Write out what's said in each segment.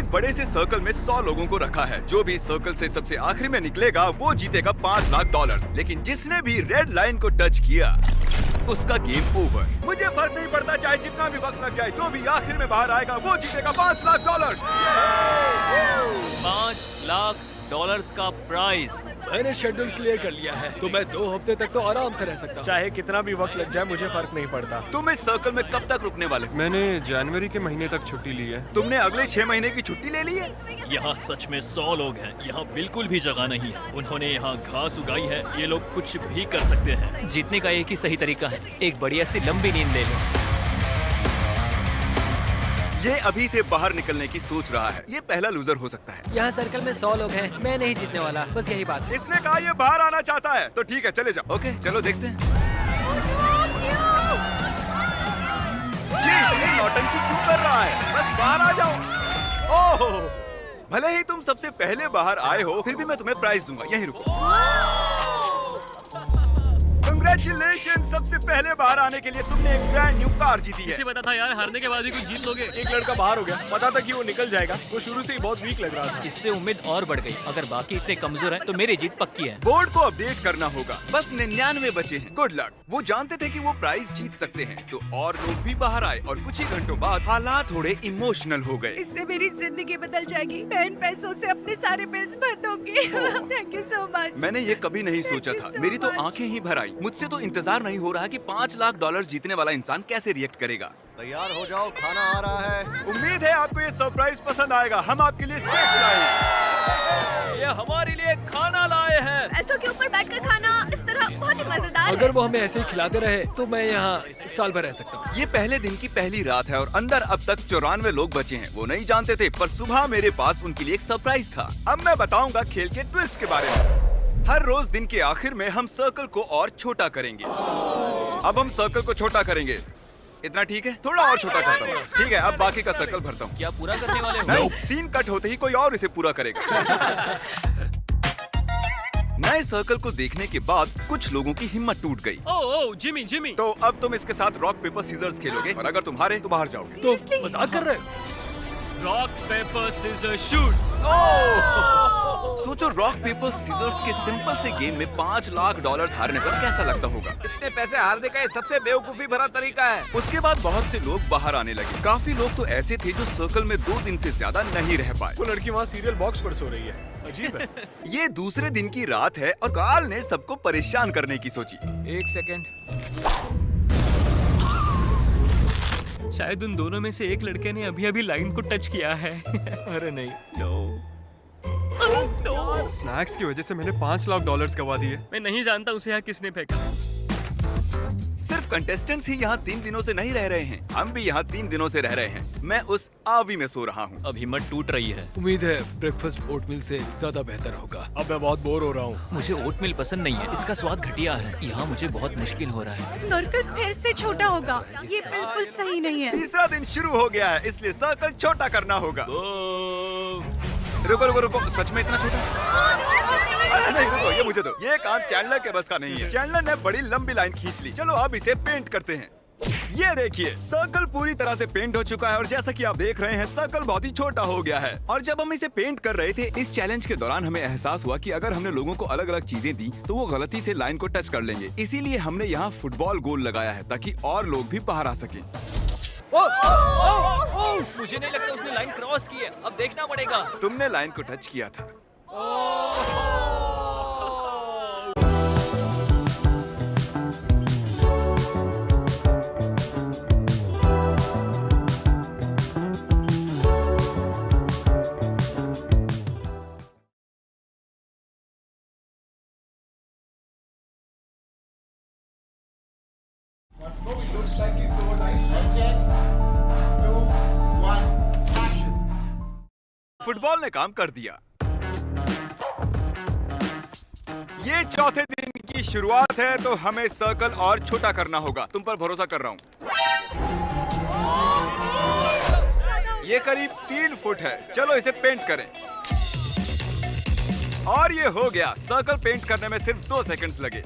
बड़े से सर्कल में 100 लोगों को रखा है। जो भी सर्कल से सबसे आखिरी में निकलेगा वो जीतेगा $5 लाख। लेकिन जिसने भी रेड लाइन को टच किया उसका गेम ओवर। मुझे फर्क नहीं पड़ता चाहे जितना भी वक्त लग जाए, जो भी आखिर में बाहर आएगा वो जीतेगा $5 लाख। $5 लाख का प्राइज। मैंने शेड्यूल क्लियर कर लिया है, तो मैं 2 हफ्ते तक तो आराम से रह सकता हूँ। चाहे कितना भी वक्त लग जाए मुझे फर्क नहीं पड़ता। तुम इस सर्कल में कब तक रुकने वाले हो? मैंने जनवरी के महीने तक छुट्टी ली है। तुमने अगले 6 महीने की छुट्टी ले ली है? यहाँ सच में 100 लोग हैं। यहाँ बिल्कुल भी जगह नहीं है। उन्होंने यहाँ घास उगाई है। ये लोग कुछ भी कर सकते हैं। जीतने का एक ही सही तरीका है, एक बढ़िया सी लंबी नींद ले लो। ये अभी से बाहर निकलने की सोच रहा है। ये पहला लूजर हो सकता है। यहाँ सर्कल में 100 लोग हैं, मैं नहीं जीतने वाला, बस यही बात है। इसने कहा ये बाहर आना चाहता है, तो ठीक है चले जाओ। ओके चलो देखते हैं। ये नौटंकी क्यों कर रहा है? बस बाहर आ जाओ। ओह, भले ही तुम सबसे पहले बाहर आए हो, फिर भी मैं तुम्हें प्राइज दूंगा। यहीं रुको। Congratulations! सबसे पहले बाहर आने के लिए तुमने एक ब्रांड न्यू कार जीती है। इसे पता था यार, हारने के बाद ही कुछ जीत लोगे। एक लड़का बाहर हो गया, पता था कि वो निकल जाएगा। वो शुरू से ही बहुत वीक लग रहा था। इससे उम्मीद और बढ़ गई। अगर बाकी इतने कमजोर हैं, तो मेरी जीत पक्की है। बोर्ड को अपडेट करना होगा। बस 99 बचे हैं। Good luck. वो जानते थे कि वो प्राइज जीत सकते हैं, तो और लोग भी बाहर आए और कुछ ही घंटों बाद हालात थोड़े इमोशनल हो गए। इससे मेरी जिंदगी बदल जाएगी। मैं इन पैसों से अपने सारे बिल्स भर दूंगी। Thank you so much. मैंने ये कभी नहीं सोचा था। मेरी तो आंखें ही भर आई। मुझसे तो इंतजार नहीं हो रहा कि $5 लाख जीतने वाला इंसान कैसे रिएक्ट करेगा। तैयार हो जाओ, खाना आ रहा है। उम्मीद है आपको ये सरप्राइज पसंद आएगा। हम आपके लिए स्नैक्स लाए हैं। ये हमारे लिए खाना लाए हैं। पैसों के ऊपर बैठकर खाना इस तरह बहुत ही मजेदार अगर वो हमें ऐसे ही खिलाते रहे, तो मैं यहाँ साल भर रह सकता हूँ। ये पहले दिन की पहली रात है और अंदर अब तक 94 लोग बचे हैं। वो नहीं जानते थे, पर सुबह मेरे पास उनके लिए एक सरप्राइज था। अब मैं बताऊंगा खेल के ट्विस्ट के बारे में। हर रोज दिन के आखिर में हम सर्कल को और छोटा करेंगे। अब हम सर्कल को छोटा करेंगे। इतना ठीक है? थोड़ा और छोटा करता हूँ। ठीक है, अब बाकी का सर्कल भरता हूँ। क्या पूरा करने वाले हो? नहीं, सीन कट होते ही कोई और इसे पूरा करेगा। नए सर्कल को देखने के बाद कुछ लोगों की हिम्मत टूट गई। ओह जिमी। तो अब तुम इसके साथ रॉक पेपर सीजर्स खेलोगे और अगर तुम हारे तो बाहर जाओगे। तो मजाक कर रहे हो? Rock paper scissor shoot. सोचो, रॉक पेपर सीजर्स के सिंपल से गेम में $5 लाख हारने पर कैसा लगता होगा। इतने पैसे हारने का ये सबसे बेवकूफी भरा तरीका है। उसके बाद बहुत से लोग बाहर आने लगे। काफी लोग तो ऐसे थे जो सर्कल में 2 दिन से ज्यादा नहीं रह पाए। वो लड़की वहाँ सीरियल बॉक्स पर सो रही है। अजीब है। ये दूसरे दिन की रात है और कार्ल ने सबको परेशान करने की सोची। 1 सेकेंड। शायद उन दोनों में से एक लड़के ने अभी लाइन को टच किया है। अरे नहीं। स्नैक्स की वजह से मैंने $5 लाख गवा दिए। मैं नहीं जानता उसे यहाँ किसने फेंका। सिर्फ कंटेस्टेंट्स ही यहाँ 3 दिनों से नहीं रह रहे हैं। हम भी यहाँ 3 दिनों से रह रहे हैं। मैं उस आवी में सो रहा हूँ। अब हिम्मत टूट रही है। उम्मीद है ब्रेकफास्ट ओटमील से ज्यादा बेहतर होगा। अब मैं बहुत बोर हो रहा हूँ। मुझे ओटमील पसंद नहीं है, इसका स्वाद घटिया है। यहाँ मुझे बहुत मुश्किल हो रहा है। सर्कल फिर से छोटा होगा। ये बिल्कुल सही नहीं है। तीसरा दिन शुरू हो गया है, इसलिए सर्कल छोटा करना होगा। रुको, सच में इतना छोटा? अरे नहीं, रुको, ये मुझे दो। ये काम चैंडलर के बस का नहीं है। चैंडलर ने बड़ी लंबी लाइन खींच ली। चलो अब इसे पेंट करते हैं। ये देखिए, सर्कल पूरी तरह से पेंट हो चुका है और जैसा कि आप देख रहे हैं, सर्कल बहुत ही छोटा हो गया है। और जब हम इसे पेंट कर रहे थे, इस चैलेंज के दौरान हमें एहसास हुआ कि अगर हमने लोगों को अलग अलग चीजें दी तो वो गलती से लाइन को टच कर लेंगे। इसीलिए हमने यहाँ फुटबॉल गोल लगाया है ताकि और लोग भी बाहर आ सके। मुझे नहीं लगता उसने लाइन क्रॉस की है। अब देखना पड़ेगा। तुमने लाइन को टच किया था। फुटबॉल ने काम कर दिया। ये चौथे दिन की शुरुआत है, तो हमें सर्कल और छोटा करना होगा। तुम पर भरोसा कर रहा हूँ। ये करीब 3 फुट है। चलो इसे पेंट करें। और ये हो गया। सर्कल पेंट करने में सिर्फ 2 सेकंड्स लगे।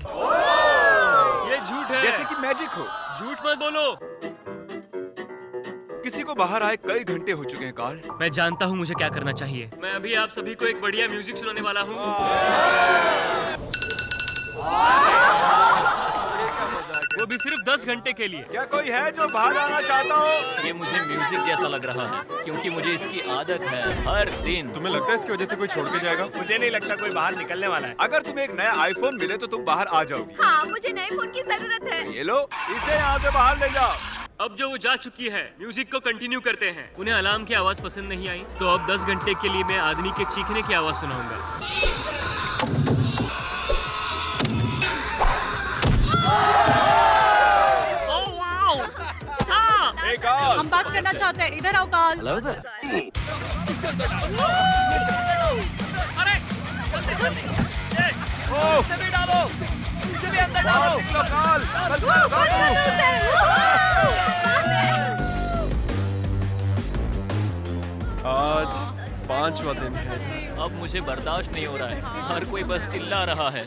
ये झूठ है। जैसे कि मैजिक हो। झूठ मत बोलो। किसी किसी को बाहर आए कई घंटे हो चुके हैं कार्ल। मैं जानता हूँ मुझे क्या करना चाहिए। मैं अभी आप सभी को एक बढ़िया म्यूजिक सुनाने वाला हूँ। वो भी सिर्फ 10 घंटे के लिए। क्या कोई है जो बाहर आना चाहता हो? ये मुझे म्यूजिक जैसा लग रहा है क्योंकि मुझे इसकी आदत है हर दिन। तुम्हें लगता है इसकी वजह से कोई छोड़ के जाएगा? मुझे नहीं लगता कोई बाहर निकलने वाला है। अगर तुम्हें एक नया आईफोन मिले तो तुम बाहर आ जाओगी। हाँ, मुझे नए फोन की जरूरत है। ये लो, इसे यहाँ से बाहर ले जाओ। अब जो वो जा चुकी है, म्यूजिक को कंटिन्यू करते हैं। उन्हें अलार्म की आवाज पसंद नहीं आई, तो अब 10 घंटे के लिए मैं आदमी के चीखने की आवाज सुनाऊंगा। हम बात करना चाहते हैं, इधर आओ कार्ल। अरे इसे भी डालो, इसे भी अंदर डालो। आज 5वां दिन है। अब मुझे बर्दाश्त नहीं हो रहा है, हर कोई बस चिल्ला रहा है।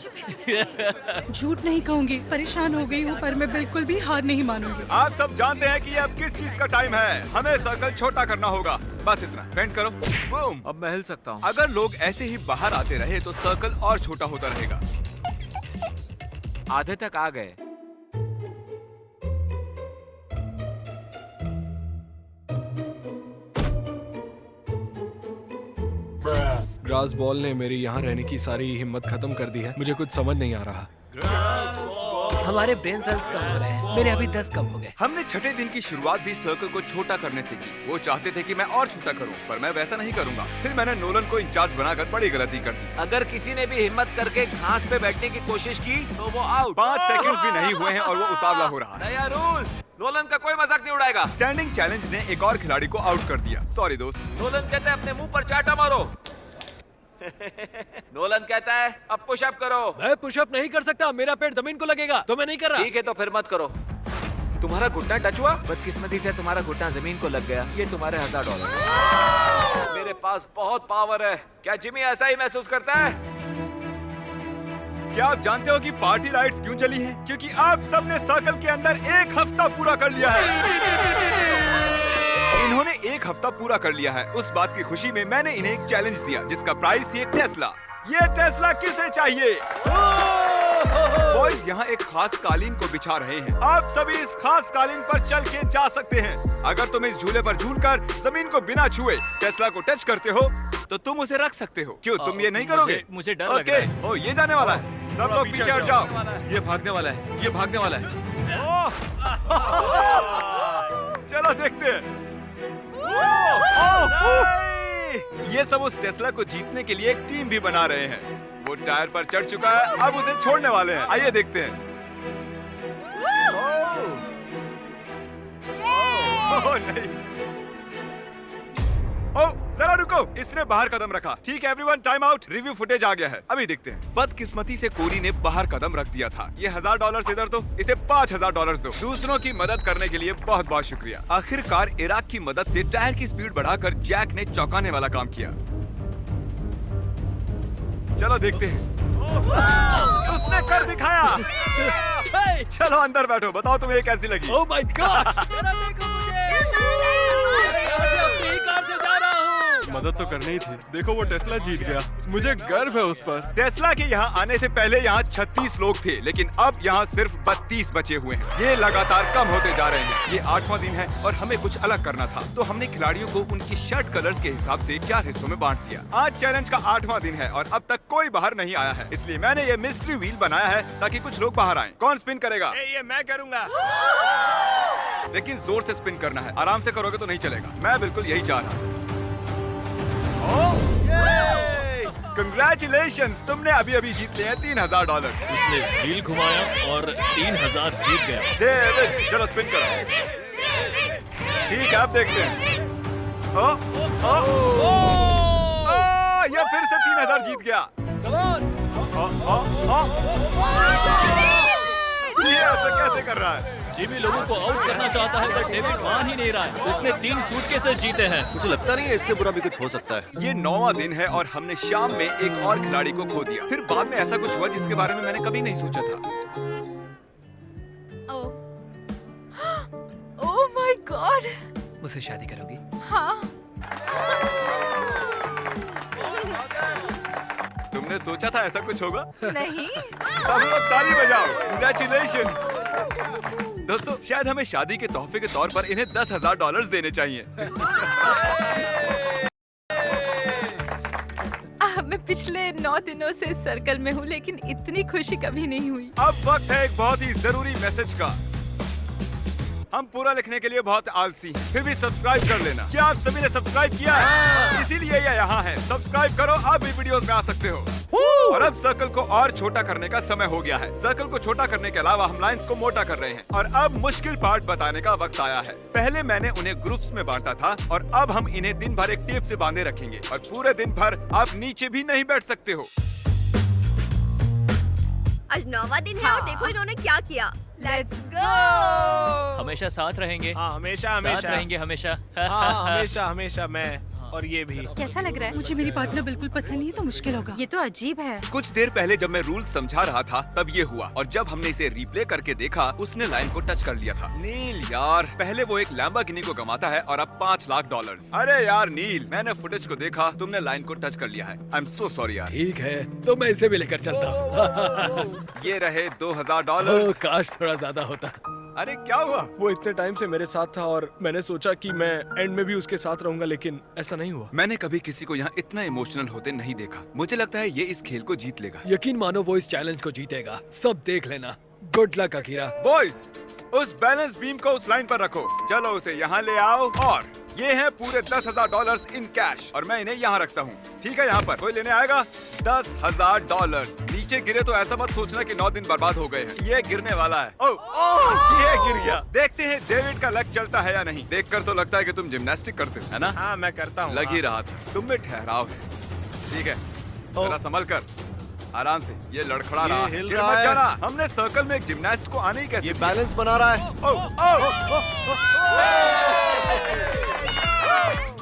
झूठ नहीं कहूंगी, परेशान हो गई हूँ, पर मैं बिल्कुल भी हार नहीं मानूंगी। आप सब जानते हैं कि ये अब किस चीज का टाइम है। हमें सर्कल छोटा करना होगा, बस इतना। पेंट करो, बूम। अब मैं हिल सकता हूँ। अगर लोग ऐसे ही बाहर आते रहे तो सर्कल और छोटा होता रहेगा। आधे तक आ गए। ग्रास बॉल ने मेरी यहाँ रहने की सारी हिम्मत खत्म कर दी है। मुझे कुछ समझ नहीं आ रहा। हमारे ब्रेन सेल्स कम हो रहे हैं। मेरे अभी 10 कम हो गए। हमने छठे दिन की शुरुआत भी सर्कल को छोटा करने से की। वो चाहते थे कि मैं और छोटा करूं, पर मैं वैसा नहीं करूंगा। फिर मैंने नोलन को इंचार्ज बनाकर बड़ी गलती कर दी। अगर किसी ने भी हिम्मत करके घास पे बैठने की कोशिश की तो वो आउट। 5 सेकंड्स भी नहीं हुए हैं और वो उतावला हो रहा है। नया रूल, नोलन का कोई मजाक नहीं उड़ाएगा। स्टैंडिंग चैलेंज ने एक और खिलाड़ी को आउट कर दिया। सॉरी दोस्त। नोलन कहता है अपने मुंह पर चाटा मारो। नोलन कहता है अब पुशअप करो। मैं पुशअप नहीं कर सकता, मेरा पेट जमीन को लगेगा, तो मैं नहीं कर रहा। ठीक है तो फिर मत करो। तुम्हारा घुटना टच हुआ? बदकिस्मती से तुम्हारा घुटना जमीन को लग गया। ये तुम्हारे $1000। मेरे पास बहुत पावर है। क्या जिमी ऐसा ही महसूस करता है? क्या आप जानते हो कि पार्टी लाइट्स क्यों जली हैं? क्योंकि आप सबने सर्कल के अंदर 1 हफ्ता पूरा कर लिया है। इन्होंने 1 हफ्ता पूरा कर लिया है। उस बात की खुशी में मैंने इन्हें एक चैलेंज दिया जिसका प्राइस थी एक टेस्ला। ये टेस्ला किसे चाहिए? बॉयज यहाँ एक खास कालीन को बिछा रहे हैं। आप सभी इस खास कालीन पर चल के जा सकते हैं। अगर तुम इस झूले पर झूलकर जमीन को बिना छुए टेस्ला को टच करते हो तो तुम उसे रख सकते हो। क्यों तुम ये नहीं करोगे? मुझे डर लग रहा है। ओ, ये जाने वाला है। सब लोग पीछे हट जाओ। ये भागने वाला है। ये भागने वाला है। चलो देखते हैं। ये सब उस टेस्ला को जीतने के लिए एक टीम भी बना रहे हैं। वो टायर पर चढ़ चुका है, अब उसे छोड़ने वाले हैं। आइए देखते हैं। ओह नहीं। ओह जरा रुको, इसने बाहर कदम रखा। ठीक है everyone, time out. Review footage आ गया है, अभी देखते हैं। बदकिस्मती से कोरी ने बाहर कदम रख दिया था। ये $1000 इधर दो, इसे $5000 दो। दूसरों की मदद करने के लिए बहुत बहुत शुक्रिया। आखिरकार इराक की मदद से टायर की स्पीड बढ़ाकर जैक ने चौंकाने वाला काम किया। चलो देखते हैं। उसने कर दिखाया। चलो अंदर बैठो, बताओ तुम्हें कैसी लगी? Oh my God! देखो मुझे। यहाँ से अपनी ही कार से जा रहा हूँ। मदद तो करनी ही थी। देखो वो टेस्ला जीत गया। मुझे गर्व है उस पर। टेस्ला के यहाँ आने से पहले यहाँ 36 लोग थे, लेकिन अब यहाँ सिर्फ 32 बचे हुए हैं। ये लगातार कम होते जा रहे हैं। ये 8वां दिन है और हमें कुछ अलग करना था, तो हमने खिलाड़ियों को उनकी शर्ट कलर्स के हिसाब से 4 हिस्सों में बांट दिया। आज चैलेंज का 8वां दिन है और अब तक कोई बाहर नहीं आया है, इसलिए मैंने ये मिस्ट्री व्हील बनाया है ताकि कुछ लोग बाहर आएं। कौन स्पिन करेगा? ये मैं करूंगा। लेकिन जोर से स्पिन करना है, आराम से करोगे तो नहीं चलेगा। मैं बिल्कुल यही चाह रहा हूँ। Congratulations! तुमने अभी अभी जीत लिए हैं $3000। उसने व्हील घुमाया और 3000 जीत गया। डेविड, चलो स्पिन करो। ठीक है, अब देखते हैं। ये फिर से 3000 जीत गया। ये ऐसा कैसे कर रहा है? जिमी लोगों को आउट करना चाहता है पर डेविड मान ही नहीं रहा है। उसने 3 सूटकेसेस जीते हैं। मुझे लगता नहीं है इससे बुरा भी कुछ हो सकता है। ये 9वां दिन है और हमने शाम में एक और खिलाड़ी को खो दिया। फिर बाद में ऐसा कुछ हुआ जिसके बारे में मैंने कभी नहीं सोचा था। Oh my God! मुझसे शादी करोगी? हाँ। तुमने सोचा था ऐसा कुछ होगा? नहीं। सब लोग ताली बजाओ। Congratulations! दोस्तों, शायद हमें शादी के तोहफे के तौर पर इन्हें $10,000 देने चाहिए। मैं पिछले 9 दिनों से इस सर्कल में हूँ, लेकिन इतनी खुशी कभी नहीं हुई। अब वक्त है एक बहुत ही जरूरी मैसेज का। हम पूरा लिखने के लिए बहुत आलसी हैं, फिर भी सब्सक्राइब कर लेना। क्या आप सभी ने सब्सक्राइब किया है? इसीलिए ये यहाँ है। सब्सक्राइब करो, आप भी वीडियोस में आ सकते हो। और अब सर्कल को और छोटा करने का समय हो गया है। सर्कल को छोटा करने के अलावा हम लाइंस को मोटा कर रहे हैं। और अब मुश्किल पार्ट बताने का वक्त आया है। पहले मैंने उन्हें ग्रुप्स में बांटा था और अब हम इन्हें दिन भर एक टेप से बांधे रखेंगे और पूरे दिन भर आप नीचे भी नहीं बैठ सकते हो। आज 9वां दिन है और देखो इन्होंने क्या किया। Let's go. हमेशा साथ रहेंगे। हाँ हमेशा साथ हमेशा रहेंगे हमेशा। हाँ हमेशा हमेशा मैं और ये भी। कैसा लग रहा है? मुझे मेरी पार्टनर बिल्कुल पसंद नहीं है तो मुश्किल होगा। ये तो अजीब है। कुछ देर पहले जब मैं रूल्स समझा रहा था तब ये हुआ और जब हमने इसे रिप्ले करके देखा उसने लाइन को टच कर लिया था। नील यार, पहले वो एक लैम्बोर्गिनी को गंवाता है और अब $5 लाख। अरे यार नील, मैंने फुटेज को देखा, तुमने लाइन को टच कर लिया है। आई एम सो सॉरी यार। ठीक है, तो मैं इसे भी लेकर चलता हूँ। ये रहे $2,000। काश थोड़ा ज्यादा होता। अरे क्या हुआ? वो इतने टाइम से मेरे साथ था और मैंने सोचा कि मैं एंड में भी उसके साथ रहूंगा, लेकिन ऐसा नहीं हुआ। मैंने कभी किसी को यहाँ इतना इमोशनल होते नहीं देखा। मुझे लगता है ये इस खेल को जीत लेगा। यकीन मानो वो इस चैलेंज को जीतेगा। सब देख लेना। Good luck Akira. बॉयज, उस बैलेंस बीम को उस लाइन पर रखो। चलो उसे यहाँ ले आओ और ये है पूरे $10,000 इन कैश और मैं इन्हें यहाँ रखता हूँ। ठीक है, यहाँ पर कोई लेने आएगा? $10,000। नीचे गिरे तो ऐसा मत सोचना कि 9 दिन बर्बाद हो गए हैं। ये गिरने वाला है। ओह, ये गिर गया। देखते हैं डेविड का लक चलता है या नहीं। देखकर तो लगता है कि तुम जिम्नास्टिक करते हो, है ना? हाँ मैं करता हूँ। लग ही रहा था। तुम में ठहराव है। ठीक है, जरा संभल कर, आराम से। ये लड़खड़ा रहा है। हिल गिर रहा मत है। जाना। हमने सर्कल में एक जिम्नास्ट को आने ही कैसे ये दिया? बैलेंस बना रहा है।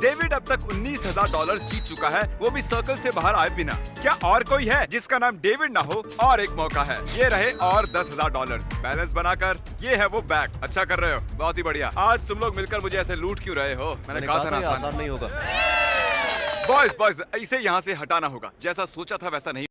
डेविड अब तक $19,000 जीत चुका है, वो भी सर्कल से बाहर आए बिना। क्या और कोई है जिसका नाम डेविड ना हो? और एक मौका है। ये रहे और $10,000 बैलेंस बनाकर। ये है वो बैग। अच्छा कर रहे हो, बहुत ही बढ़िया। आज तुम लोग मिलकर मुझे ऐसे लूट क्यों रहे हो? मैंने कहा था ना आसान नहीं होगा। बॉयज, इसे यहाँ से हटाना होगा। जैसा सोचा था वैसा नहीं।